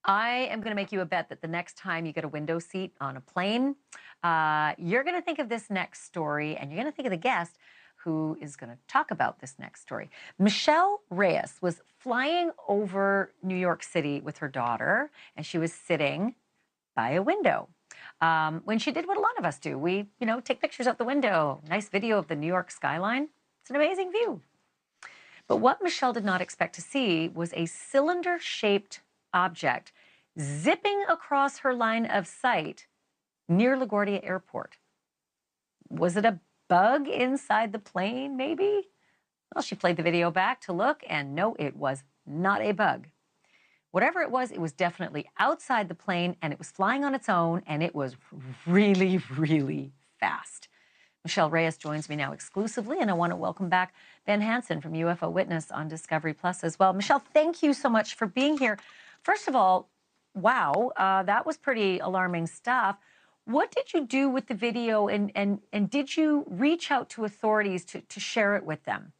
I am going to make you a bet that the next time you get a window seat on a plane, you're going to think of this next story and you're going to think of the guest who is going to talk about this next story. Michelle Reyes was flying over New York City with her daughter, and she was sitting by a window. When she did what a lot of us do, we, take pictures out the window, nice video of the New York skyline. It's an amazing view. But what Michelle did not expect to see was a cylinder-shaped object zipping across her line of sight near LaGuardia Airport. Was it a bug inside the plane, maybe? Well, she played the video back to look, and no, it was not a bug. Whatever it was definitely outside the plane, and it was flying on its own, and it was really, really fast. Michelle Reyes joins me now exclusively, and I want to welcome back Ben Hansen from UFO Witness on Discovery Plus as well. Michelle, thank you so much for being here. First of all, wow, that was pretty alarming stuff. What did you do with the video, and did you reach out to authorities to share it with them?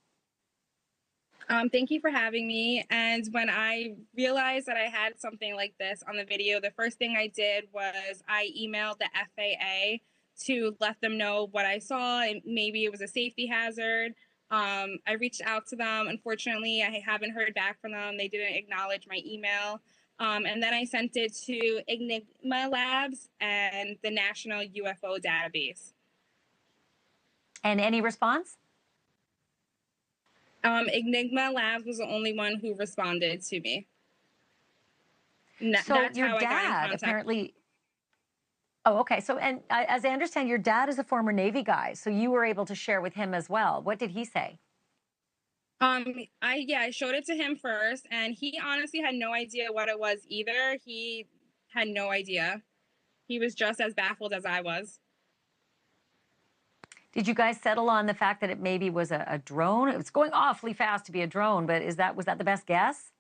Thank you for having me. And when I realized that I had something like this on the video, the first thing I did was I emailed the FAA to let them know what I saw, and maybe it was a safety hazard. I reached out to them. Unfortunately, I haven't heard back from them. They didn't acknowledge my email. And then I sent it to Enigma Labs and the National UFO Database. And any response? Enigma Labs was the only one who responded to me. So That's your how I got in dad contact. apparently. Oh, okay. So, and as I understand, your dad is a former Navy guy, so you were able to share with him as well. What did he say? I showed it to him first, and he honestly had no idea what it was either. He had no idea. He was just as baffled as I was. Did you guys settle on the fact that it maybe was a drone? It was going awfully fast to be a drone, but was that the best guess?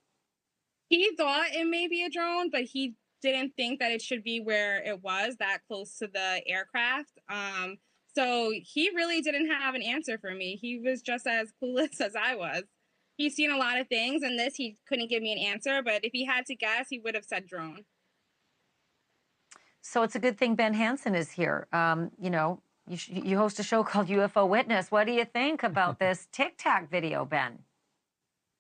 He thought it may be a drone, but he didn't think that it should be where it was, that close to the aircraft. So he really didn't have an answer for me. He was just as clueless as I was. He's seen a lot of things, and this he couldn't give me an answer. But if he had to guess, he would have said drone. So it's a good thing Ben Hansen is here. You host a show called UFO Witness. What do you think about this Tic Tac video, Ben?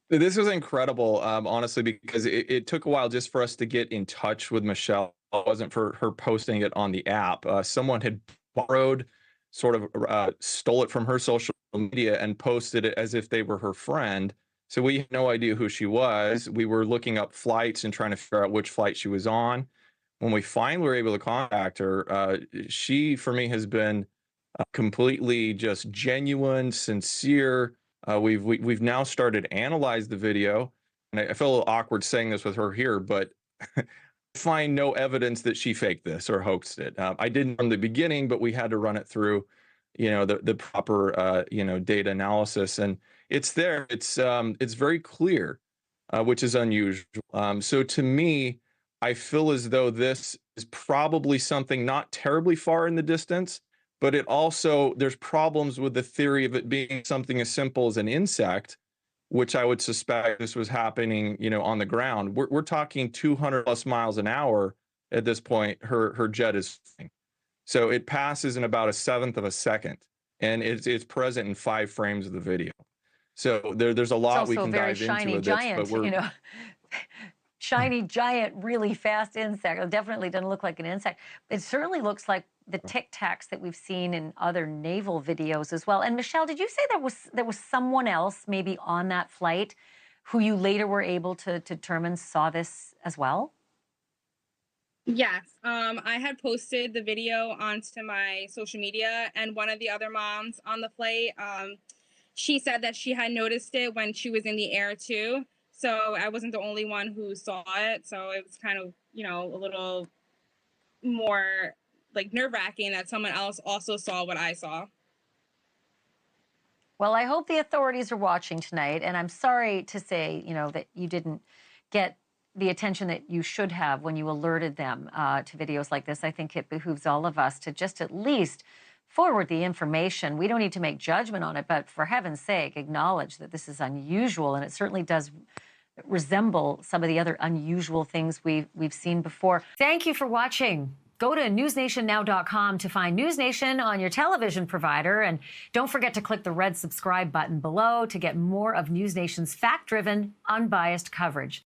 This was incredible, honestly, because it took a while just for us to get in touch with Michelle. It wasn't for her posting it on the app. Someone had borrowed, sort of stole it from her social media and posted it as if they were her friend. So we had no idea who she was. We were looking up flights and trying to figure out which flight she was on. When we finally were able to contact her, she, for me, has been completely just genuine, sincere. We've now started to analyze the video, and I feel a little awkward saying this with her here, but find no evidence that she faked this or hoaxed it. I didn't from the beginning, but we had to run it through, the proper data analysis, and it's there. It's very clear, which is unusual. So to me, I feel as though this is probably something not terribly far in the distance, but there's problems with the theory of it being something as simple as an insect, which I would suspect this was happening, on the ground. We're talking 200 plus miles an hour at this point. Her jet is flying. So it passes in about a seventh of a second, and it's present in 5 frames of the video. So there's a lot we can dive into with this, but we're shiny, giant, really fast insect. It definitely doesn't look like an insect. It certainly looks like the Tic Tacs that we've seen in other naval videos as well. And Michelle, did you say there was someone else maybe on that flight who you later were able to determine saw this as well? Yes, I had posted the video onto my social media, and one of the other moms on the flight, she said that she had noticed it when she was in the air too. So I wasn't the only one who saw it. So it was kind of, a little more like nerve-wracking that someone else also saw what I saw. Well, I hope the authorities are watching tonight, and I'm sorry to say, that you didn't get the attention that you should have when you alerted them to videos like this. I think it behooves all of us to just at least forward the information. We don't need to make judgment on it, but for heaven's sake, acknowledge that this is unusual, and it certainly does resemble some of the other unusual things we've seen before. Thank you for watching. Go to newsnationnow.com to find News Nation on your television provider. And don't forget to click the red subscribe button below to get more of News Nation's fact-driven, unbiased coverage.